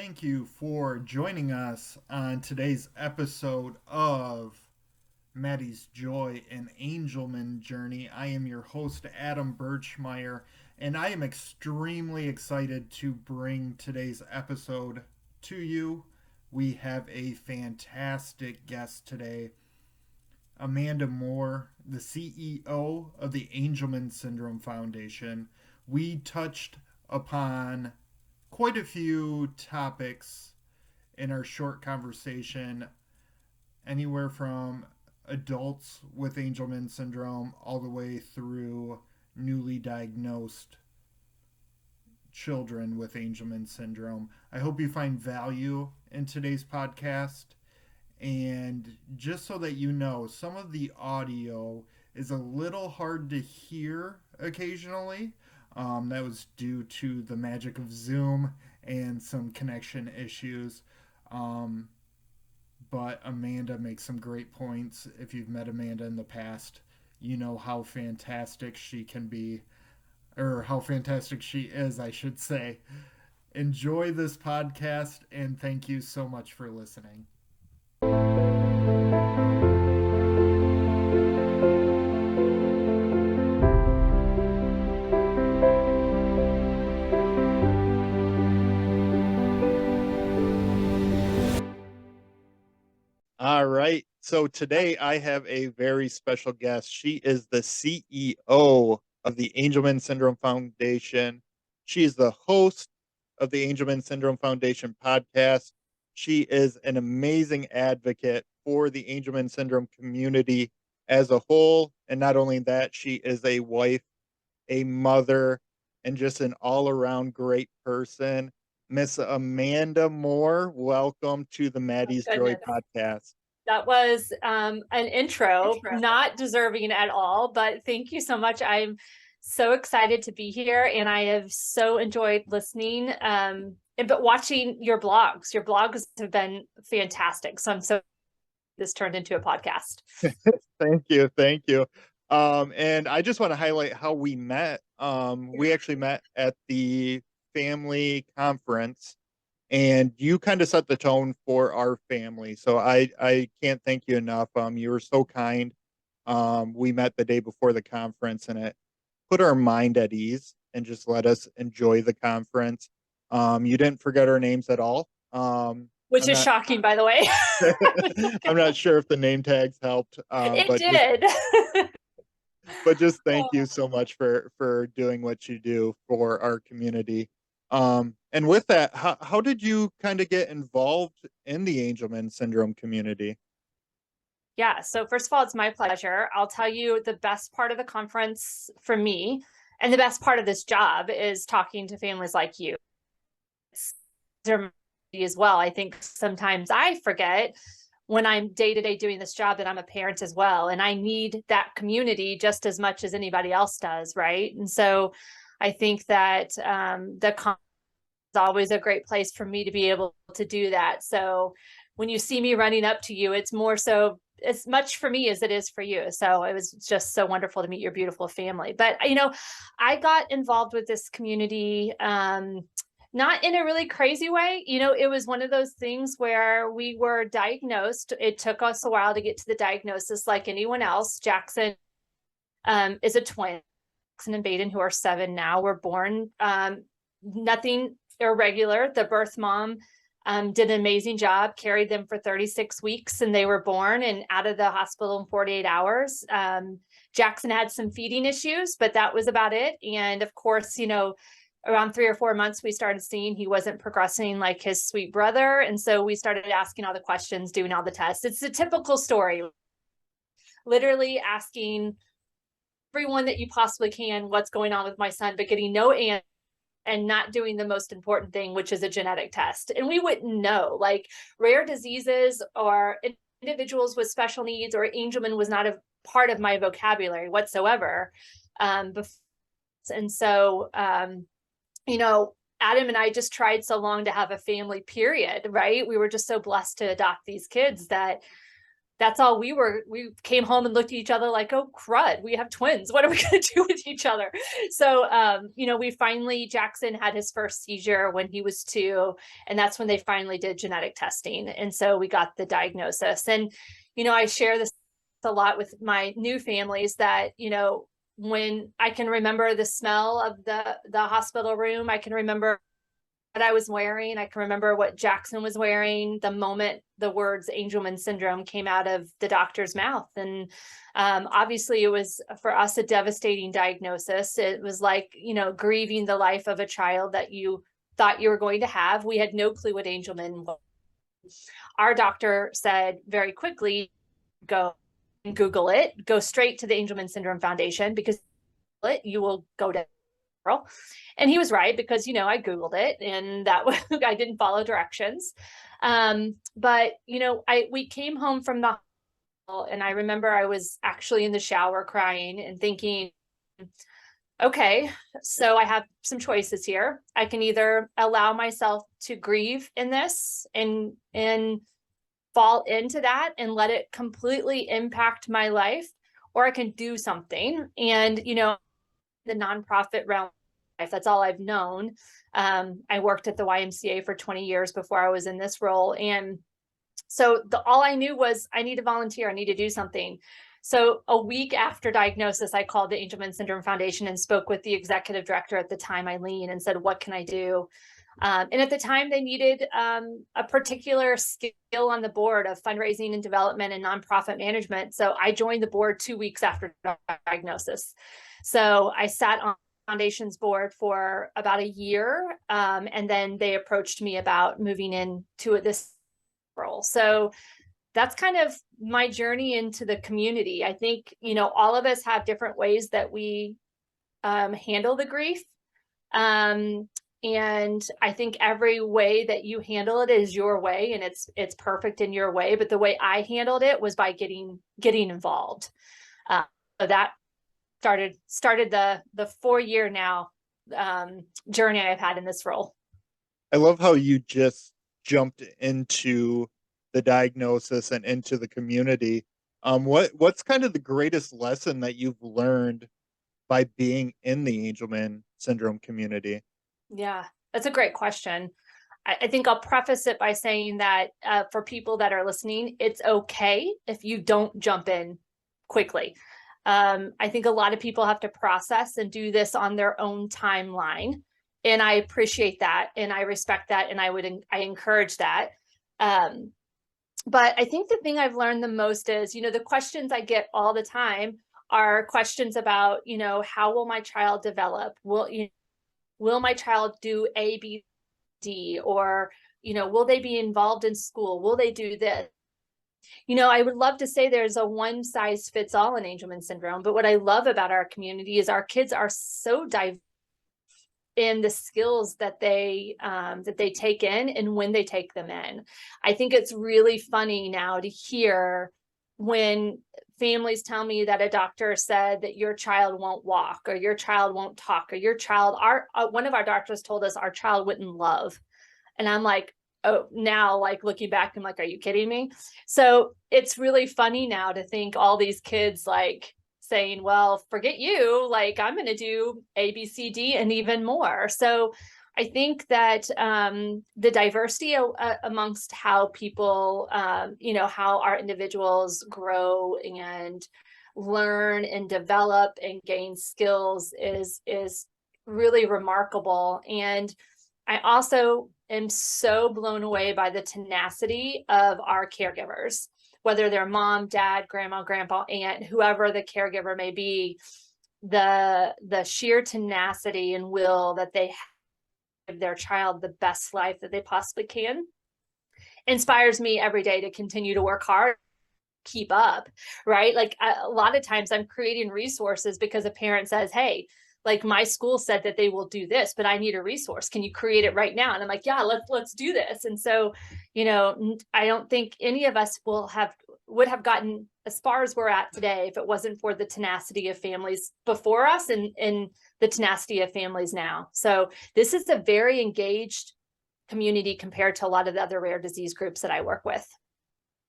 Thank you for joining us on today's episode of Maddie's Joy and Angelman Journey. I am your host, Adam Birchmeyer, and I am extremely excited to bring today's episode to you. We have a fantastic guest today, Amanda Moore, the CEO of the Angelman Syndrome Foundation. We touched upon quite a few topics in our short conversation, anywhere from adults with Angelman syndrome all the way through newly diagnosed children with Angelman syndrome. I hope you find value in today's podcast. And just so that you know, some of the audio is a little hard to hear occasionally. That was due to the magic of Zoom and some connection issues. Um, but Amanda makes some great points. If you've met Amanda in the past, you know how fantastic she can be, or how fantastic she is, I should say. Enjoy this podcast, and thank you so much for listening. All right. So today I have a very special guest. She is the CEO of the Angelman Syndrome Foundation. She is the host of the Angelman Syndrome Foundation podcast. She is an amazing advocate for the Angelman Syndrome community as a whole. And not only that, she is a wife, a mother, and just an all around great person. Miss Amanda Moore, welcome to the Maddie's Joy Goodness, podcast. that was an intro, not deserving at all, but thank you so much. I'm so excited to be here, and I have so enjoyed listening but watching your blogs. Your blogs have been fantastic. So I'm so this turned into a podcast. Thank you. Thank you. And I just want to highlight how we met. We actually met at the family conference, and you kind of set the tone for our family. So I can't thank you enough. You were so kind. We met the day before the conference, and it put our mind at ease and just let us enjoy the conference. You didn't forget our names at all. Which is shocking, by the way. I'm not sure if the name tags helped. It did. But just thank you so much for doing what you do for our community. And with that, how did you kind of get involved in the Angelman syndrome community? Yeah. So first of all, it's my pleasure. I'll tell you the best part of the conference for me, and the best part of this job is talking to families like you. As well. I think sometimes I forget when I'm day to day doing this job that I'm a parent as well. And I need that community just as much as anybody else does. Right. And so I think that the conference is always a great place for me to be able to do that. So when you see me running up to you, it's more so as much for me as it is for you. So it was just so wonderful to meet your beautiful family. But, I got involved with this community, not in a really crazy way. It was one of those things where we were diagnosed. It took us a while to get to the diagnosis like anyone else. Jackson is a twin. Jackson and Baden, who are 7 now, were born nothing irregular. The birth mom did an amazing job, carried them for 36 weeks, and they were born and out of the hospital in 48 hours. Jackson had some feeding issues, but that was about it. And of course, around 3 or 4 months, we started seeing he wasn't progressing like his sweet brother. And so we started asking all the questions, doing all the tests. It's a typical story, literally asking everyone that you possibly can, what's going on with my son, but getting no answer and not doing the most important thing, which is a genetic test. And we wouldn't know, like rare diseases or individuals with special needs or Angelman was not a part of my vocabulary whatsoever. And so, Adam and I just tried so long to have a family, period, right? We were just so blessed to adopt these kids that that's all we came home and looked at each other like, oh crud, we have twins. What are we going to do with each other? So, we finally, Jackson had his first seizure when he was 2. And that's when they finally did genetic testing. And so we got the diagnosis. And, I share this a lot with my new families that, when I can remember the smell of the hospital room, I can remember what I was wearing. I can remember what Jackson was wearing the moment the words Angelman syndrome came out of the doctor's mouth. And obviously it was for us a devastating diagnosis. It was like, grieving the life of a child that you thought you were going to have. We had no clue what Angelman was. Our doctor said very quickly, go and Google it, go straight to the Angelman Syndrome Foundation, because you will go to girl. And he was right, because, I Googled it and that was, I didn't follow directions. But, we came home from the hospital and I remember I was actually in the shower crying and thinking, okay, so I have some choices here. I can either allow myself to grieve in this and fall into that and let it completely impact my life, or I can do something. And, the nonprofit realm, that's all I've known. I worked at the YMCA for 20 years before I was in this role. And so all I knew was I need to volunteer. I need to do something. So a week after diagnosis, I called the Angelman Syndrome Foundation and spoke with the executive director at the time, Eileen, and said, what can I do? And at the time, they needed a particular skill on the board of fundraising and development and nonprofit management. So I joined the board 2 weeks after diagnosis. So I sat on Foundation's board for about a year. And then they approached me about moving into this role. So that's kind of my journey into the community. I think, all of us have different ways that we handle the grief. And I think every way that you handle it is your way, and it's perfect in your way. But the way I handled it was by getting involved. So that started the 4-year now journey I've had in this role. I love how you just jumped into the diagnosis and into the community. What's kind of the greatest lesson that you've learned by being in the Angelman syndrome community? Yeah, that's a great question. I think I'll preface it by saying that for people that are listening, it's okay if you don't jump in quickly. I think a lot of people have to process and do this on their own timeline. And I appreciate that. And I respect that. And I encourage that. But I think the thing I've learned the most is, the questions I get all the time are questions about, how will my child develop? Will my child do A, B, D? Or, will they be involved in school? Will they do this? I would love to say there's a one size fits all in Angelman syndrome, but what I love about our community is our kids are so diverse in the skills that they take in and when they take them in. I think it's really funny now to hear when families tell me that a doctor said that your child won't walk or your child won't talk or your child, one of our doctors told us our child wouldn't love. And I'm like, oh, now like looking back, I'm like, are you kidding me? So it's really funny now to think all these kids like saying, well, forget you, like I'm going to do A, B, C, D, and even more. So I think that the diversity amongst how people, how our individuals grow and learn and develop and gain skills is really remarkable. And I also am so blown away by the tenacity of our caregivers, whether they're mom, dad, grandma, grandpa, aunt, whoever the caregiver may be, the sheer tenacity and will that they give their child the best life that they possibly can inspires me every day to continue to work hard, keep up, right? Like a lot of times I'm creating resources because a parent says, hey, like my school said that they will do this, but I need a resource. Can you create it right now? And I'm like, yeah, let's do this. And so, I don't think any of us would have gotten as far as we're at today if it wasn't for the tenacity of families before us and the tenacity of families now. So this is a very engaged community compared to a lot of the other rare disease groups that I work with.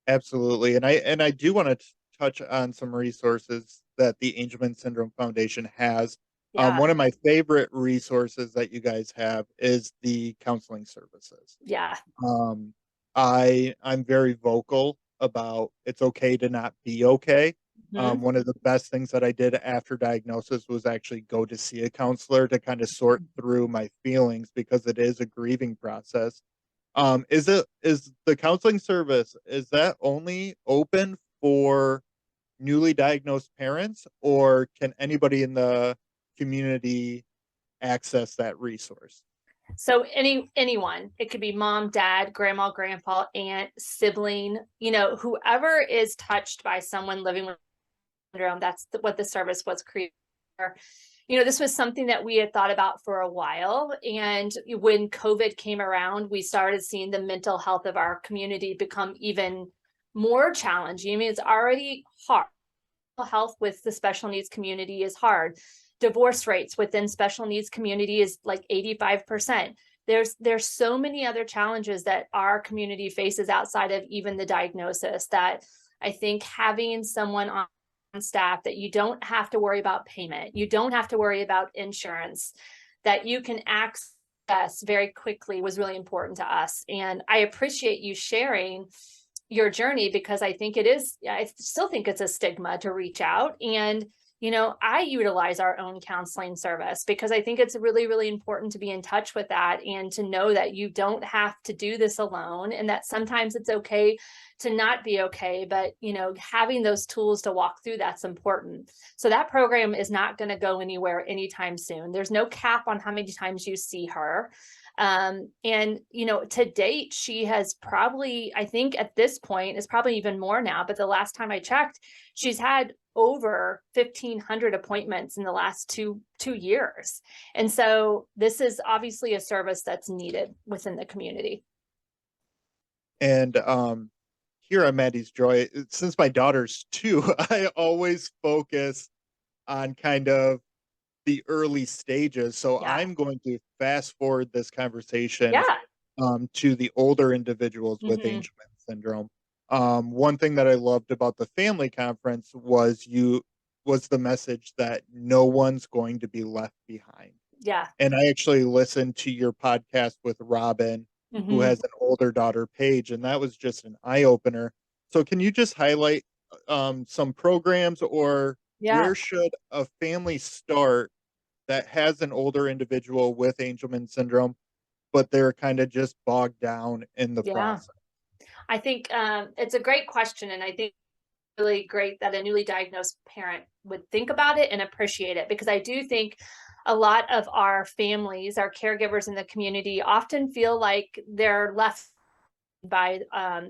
Absolutely. And I do want to touch on some resources that the Angelman Syndrome Foundation has. Yeah. One of my favorite resources that you guys have is the counseling services. Yeah. Um, I'm very vocal about it's okay to not be okay. Hmm. One of the best things that I did after diagnosis was actually go to see a counselor to kind of sort through my feelings because it is a grieving process. Is the counseling service, is that only open for newly diagnosed parents, or can anybody in the community access that resource? So anyone, it could be mom, dad, grandma, grandpa, aunt, sibling, whoever is touched by someone living with syndrome. That's what the service was created for. This was something that we had thought about for a while. And when COVID came around, we started seeing the mental health of our community become even more challenging. I mean, it's already hard. Health with the special needs community is hard. Divorce rates within special needs community is like 85%. There's so many other challenges that our community faces outside of even the diagnosis that I think having someone on staff that you don't have to worry about payment, you don't have to worry about insurance, that you can access very quickly was really important to us. And I appreciate you sharing your journey because I still think it's a stigma to reach out. And, I utilize our own counseling service because I think it's really, really important to be in touch with that and to know that you don't have to do this alone and that sometimes it's okay to not be okay. But, having those tools to walk through that's important. So that program is not going to go anywhere anytime soon. There's no cap on how many times you see her. And, to date, she has probably, I think at this point, is probably even more now, but the last time I checked, she's had over 1,500 appointments in the last two years. And so this is obviously a service that's needed within the community. And here on Maddie's Joy, since my daughter's two, I always focus on kind of the early stages. So Yeah. I'm going to fast forward this conversation Yeah. to the older individuals with Hmm. Angelman syndrome. One thing that I loved about the family conference was the message that no one's going to be left behind. Yeah. And I actually listened to your podcast with Robin, who Hmm. has an older daughter, Paige, and that was just an eye opener. So, can you just highlight some programs, or Yeah. where should a family start that has an older individual with Angelman syndrome, but they're kind of just bogged down in the Yeah. process? I think it's a great question. And I think really great that a newly diagnosed parent would think about it and appreciate it because I do think a lot of our families, our caregivers in the community often feel like they're left by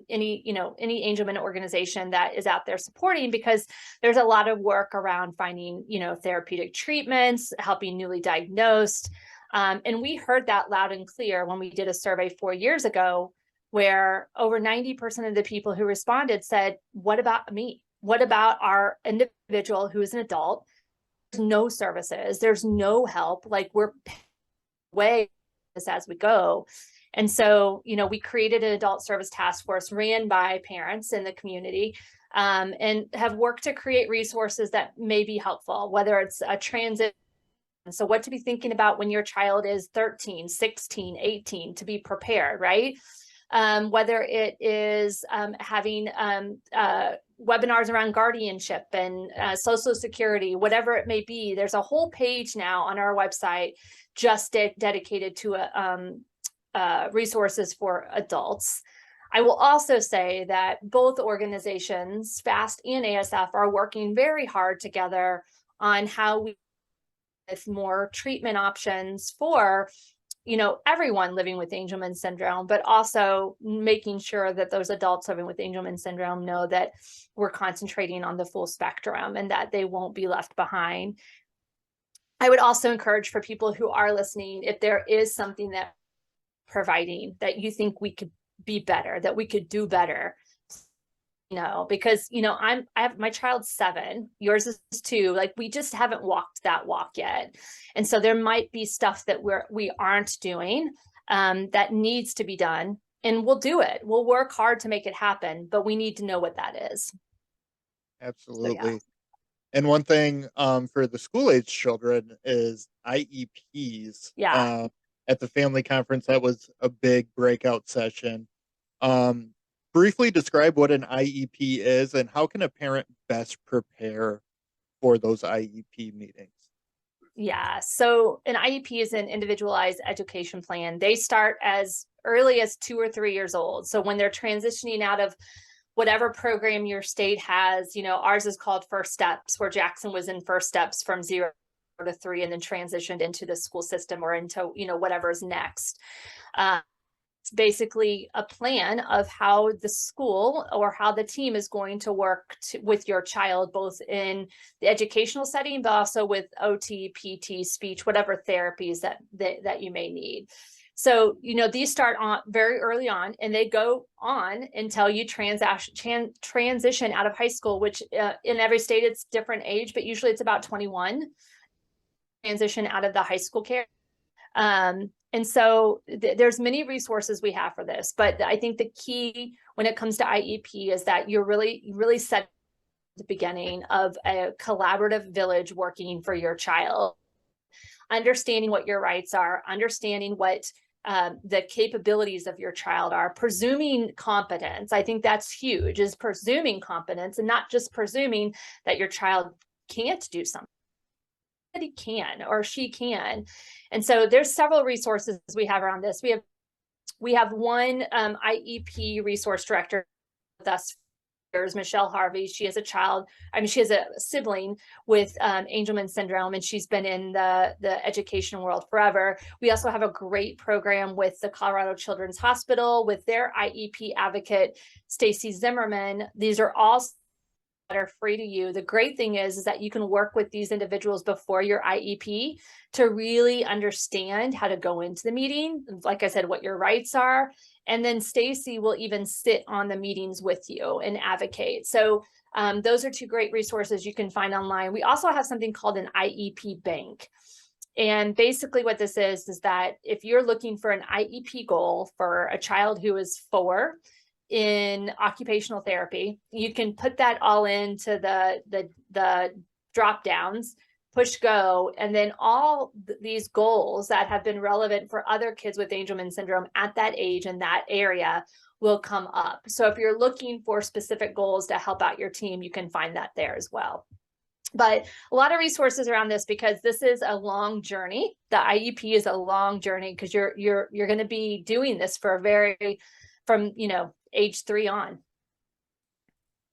any Angelman organization that is out there supporting because there's a lot of work around finding therapeutic treatments, helping newly diagnosed. And we heard that loud and clear when we did a survey 4 years ago where over 90% of the people who responded said, what about me? What about our individual who is an adult? There's no services, there's no help. Like we're way as we go. And so, we created an adult service task force ran by parents in the community, and have worked to create resources that may be helpful, whether it's a transit. So what to be thinking about when your child is 13, 16, 18 to be prepared, right? Whether it is having webinars around guardianship and social security, whatever it may be. There's a whole page now on our website just dedicated to resources for adults. I will also say that both organizations, FAST and ASF, are working very hard together on how we with more treatment options for everyone living with Angelman syndrome, but also making sure that those adults living with Angelman syndrome know that we're concentrating on the full spectrum and that they won't be left behind. I would also encourage for people who are listening, if there is something that providing that you think we could be better, that we could do better, because I have my child's 7, yours is 2, like we just haven't walked that walk yet. And so there might be stuff that we aren't doing that needs to be done. and we'll do it. We'll work hard to make it happen, but we need to know what that is. So yeah. Absolutely. And one thing for the school age children is IEPs. Yeah. At the family conference, that was a big breakout session. Um, Briefly describe what an IEP is and how can a parent best prepare for those IEP meetings? Yeah. So an IEP is an individualized education plan. They start as early as 2 or 3 years old. So when they're transitioning out of whatever program your state has, ours is called First Steps, where Jackson was in First Steps from 0 to 3 and then transitioned into the school system or into, whatever's next. It's basically a plan of how the school or how the team is going to work with your child, both in the educational setting, but also with OT, PT, speech, whatever therapies that you may need. So, these start on very early on, and they go on until you transition out of high school, which in every state it's different age, but usually it's about 21, transition out of the high school care. And so there's many resources we have for this, but I think the key when it comes to IEP is that you're really set the beginning of a collaborative village working for your child, understanding what your rights are, understanding what the capabilities of your child are, presuming competence. I think that's huge, is presuming competence and not just presuming that your child can't do something. That he can or she can. And so there's several resources we have around this. We have one IEP resource director with us. There's Michelle Harvey. She has she has a sibling with Angelman syndrome, and she's been in the education world forever. We also have a great program with the Colorado Children's Hospital with their IEP advocate, Stacy Zimmerman. These are all that are free to you. The great thing is that you can work with these individuals before your IEP to really understand how to go into the meeting. Like I said, what your rights are. And then Stacy will even sit on the meetings with you and advocate. So those are two great resources you can find online. We also have something called an IEP bank. And basically what this is that if you're looking for an IEP goal for a child who is 4, in occupational therapy, you can put that all into the drop downs, push go, and then all these goals that have been relevant for other kids with Angelman syndrome at that age and that area will come up. So if you're looking for specific goals to help out your team, you can find that there as well. But a lot of resources around this, because this is a long journey. The IEP is a long journey because you're going to be doing this for from age 3 on.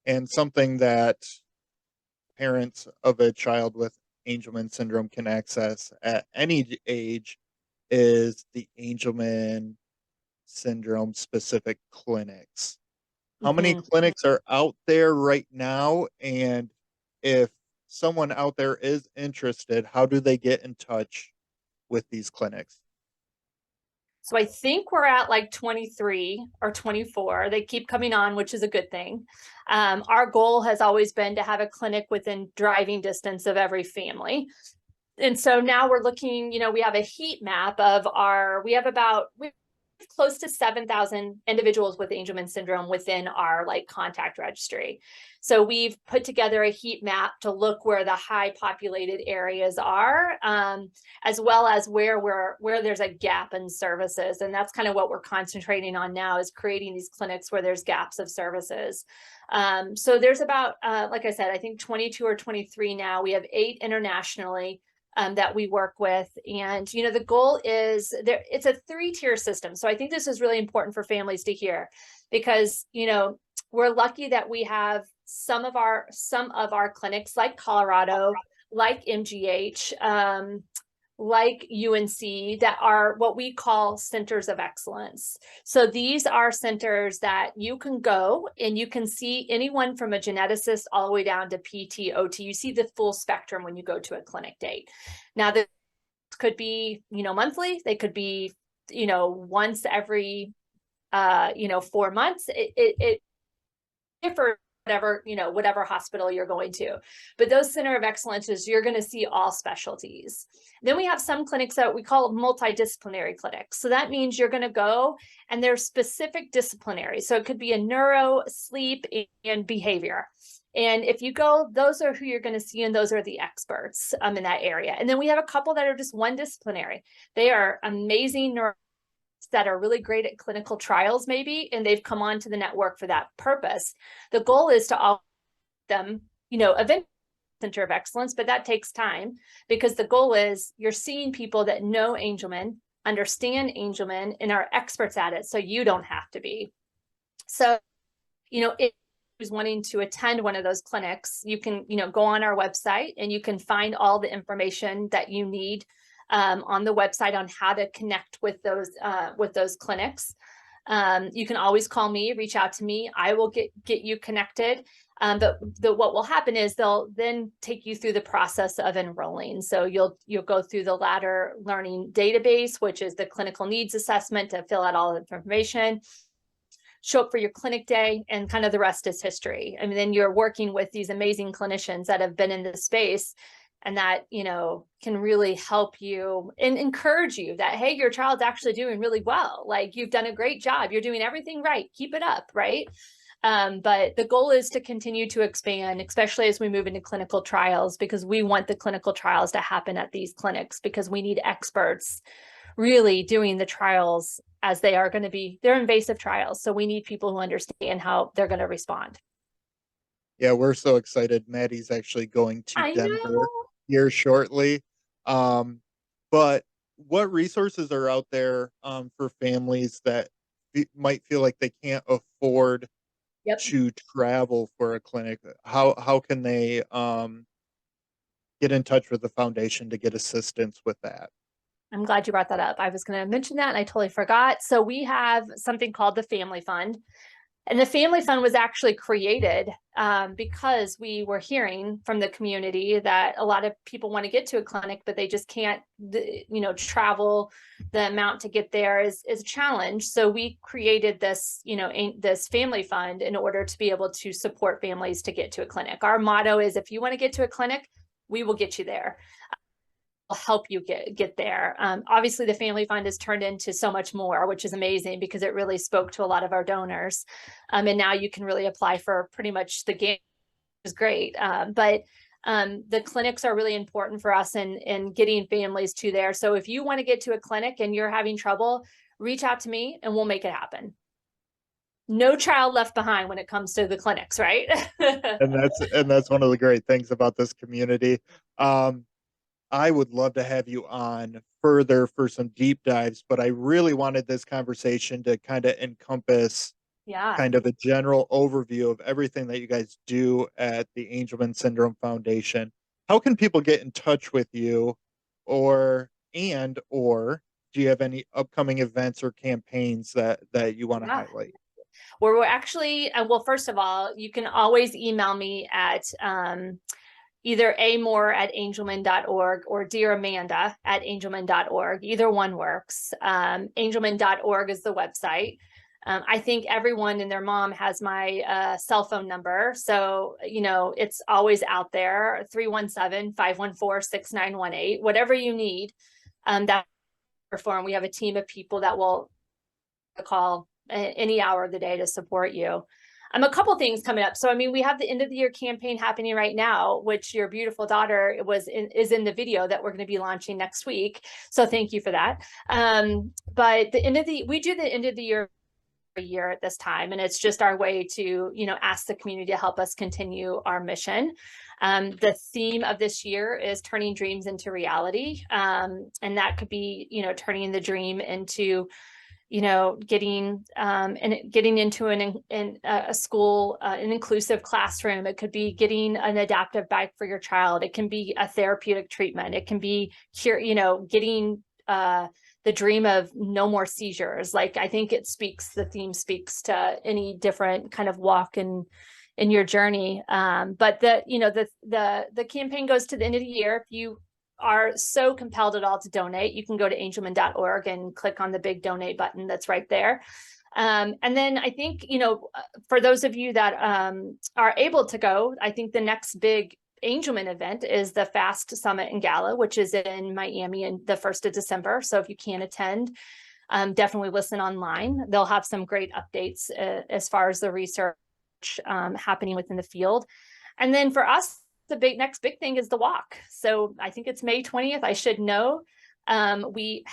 And something that parents of a child with Angelman syndrome can access at any age is the Angelman syndrome specific clinics. How many clinics are out there right now? And if someone out there is interested, how do they get in touch with these clinics? So I think we're at like 23 or 24. They keep coming on, which is a good thing. Our goal has always been to have a clinic within driving distance of every family. And so now we're looking, we have a heat map of we have close to 7,000 individuals with Angelman syndrome within our contact registry. So we've put together a heat map to look where the high populated areas are, as well as where there's a gap in services. And that's kind of what we're concentrating on now, is creating these clinics where there's gaps of services. So there's about, like I said, I think 22 or 23 now. We have 8 internationally that we work with. And, the goal is it's a 3-tier system. So I think this is really important for families to hear, because, we're lucky that we have some of our clinics like Colorado, like MGH, like UNC, that are what we call centers of excellence. So these are centers that you can go and you can see anyone from a geneticist all the way down to PT, OT. You see the full spectrum when you go to a clinic date. Now, this could be, monthly. They could be, once every, 4 months. It differs whatever, whatever hospital you're going to. But those center of excellences, you're going to see all specialties. Then we have some clinics that we call multidisciplinary clinics. So that means you're going to go and they're specific disciplinary. So it could be a neuro, sleep, and behavior. And if you go, those are who you're going to see, and those are the experts in that area. And then we have a couple that are just one disciplinary. They are amazing neurologists that are really great at clinical trials, maybe, and they've come onto the network for that purpose. The goal is to all them, eventually center of excellence, but that takes time, because the goal is you're seeing people that know Angelman, understand Angelman, and are experts at it, so you don't have to be. So, if who's wanting to attend one of those clinics, you can, go on our website and you can find all the information that you need on the website on how to connect with those clinics. You can always call me, reach out to me. I will get you connected. But what will happen is they'll then take you through the process of enrolling. So you'll go through the ladder learning database, which is the clinical needs assessment, to fill out all the information, show up for your clinic day, and kind of the rest is history. I mean, then you're working with these amazing clinicians that have been in this space and that, can really help you and encourage you that, hey, your child's actually doing really well. Like, you've done a great job. You're doing everything right. Keep it up, right? But the goal is to continue to expand, especially as we move into clinical trials, because we want the clinical trials to happen at these clinics, because we need experts really doing the trials as they are going to be. They're invasive trials. So we need people who understand how they're going to respond. Yeah, we're so excited. Maddie's actually going to I Denver know. here shortly. But what resources are out there for families that might feel like they can't afford Yep. to travel for a clinic? How can they get in touch with the foundation to get assistance with that? I'm glad you brought that up. I was going to mention that and I totally forgot. So we have something called the Family Fund. And the Family Fund was actually created because we were hearing from the community that a lot of people want to get to a clinic, but they just can't, travel. The amount to get there is a challenge. So we created this, this Family Fund in order to be able to support families to get to a clinic. Our motto is, if you want to get to a clinic, we will get you there. Help you get there. Obviously, the Family Fund has turned into so much more, which is amazing, because it really spoke to a lot of our donors. And now you can really apply for pretty much the game, which is great. But the clinics are really important for us in getting families to there. So if you want to get to a clinic and you're having trouble, reach out to me and we'll make it happen. No child left behind when it comes to the clinics, right? and that's one of the great things about this community. I would love to have you on further for some deep dives, but I really wanted this conversation to kind of encompass kind of a general overview of everything that you guys do at the Angelman Syndrome Foundation. How can people get in touch with you, or do you have any upcoming events or campaigns that you want to highlight? We're actually, well, first of all, you can always email me at either amore@angelman.org or dearamanda@angelman.org. Either one works. Angelman.org is the website. I think everyone and their mom has my cell phone number. So, it's always out there, 317-514-6918, whatever you need. That form, we have a team of people that will call any hour of the day to support you. A couple things coming up. So, we have the end of the year campaign happening right now, which your beautiful daughter is in the video that we're going to be launching next week. So thank you for that. But we do the end of the year a year at this time, and it's just our way to, ask the community to help us continue our mission. The theme of this year is turning dreams into reality. And that could be, turning the dream into getting into a school, an inclusive classroom. It could be getting an adaptive bike for your child. It can be a therapeutic treatment. It can be getting the dream of no more seizures. Like, I think the theme speaks to any different kind of walk in your journey. But the campaign goes to the end of the year. If you are so compelled at all to donate, you can go to angelman.org and click on the big donate button that's right there. And then I think, for those of you that are able to go, I think the next big Angelman event is the FAST Summit and Gala, which is in Miami in the 1st of December. So if you can't attend, definitely listen online. They'll have some great updates as far as the research happening within the field. And then for us, the next big thing is the walk. So I think it's May 20th. I should know. We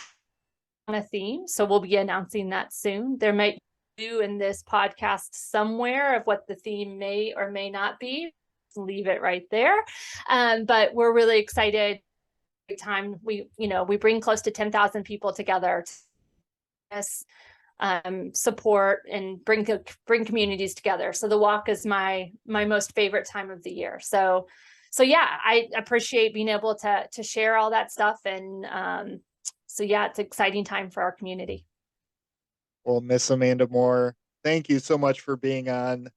on a theme, so we'll be announcing that soon. There might be in this podcast somewhere of what the theme may or may not be. Leave it right there. But we're really excited. Time we bring close to 10,000 people together to support and bring communities together. So the walk is my most favorite time of the year. So yeah, I appreciate being able to share all that stuff. And so yeah, it's an exciting time for our community. Well, Miss Amanda Moore, thank you so much for being on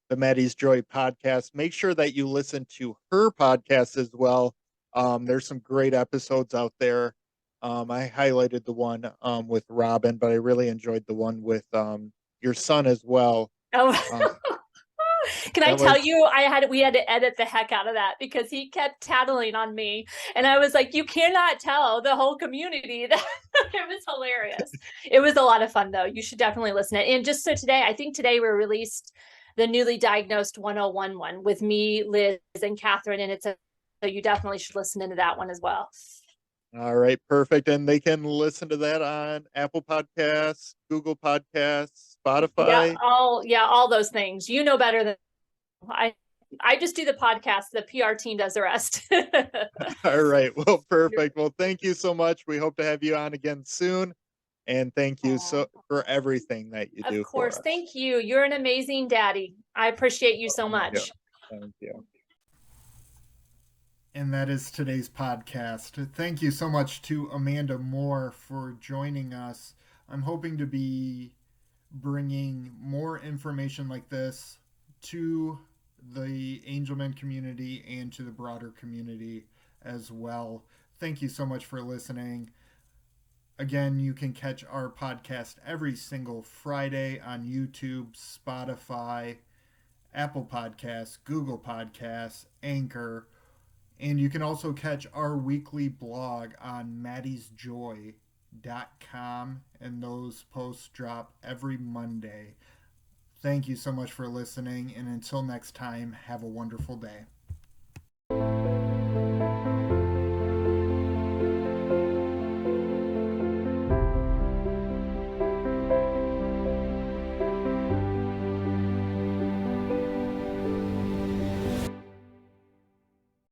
the Maddie's Joy podcast. Make sure that you listen to her podcast as well. There's some great episodes out there. I highlighted the one with Robin, but I really enjoyed the one with your son as well. Oh, can I tell you, we had to edit the heck out of that because he kept tattling on me. And I was like, you cannot tell the whole community that. It was hilarious. It was a lot of fun though. You should definitely listen to it. And just so today, I think today we released the newly diagnosed 1011 with me, Liz, and Catherine. And so you definitely should listen into that one as well. All right, perfect. And they can listen to that on Apple Podcasts, Google Podcasts, Spotify. All those things. You know better than I just do the podcast. The PR team does the rest. All right. Well, perfect. Well, thank you so much. We hope to have you on again soon. And thank you for everything that you do. Of course. Thank you. You're an amazing daddy. I appreciate you so much. Thank you. And that is today's podcast. Thank you so much to Amanda Moore for joining us. I'm hoping to be bringing more information like this to the Angelman community and to the broader community as well. Thank you so much for listening. Again, you can catch our podcast every single Friday on YouTube, Spotify, Apple Podcasts, Google Podcasts, Anchor, and you can also catch our weekly blog on maddiesjoy.com, and those posts drop every Monday. Thank you so much for listening, and until next time, have a wonderful day.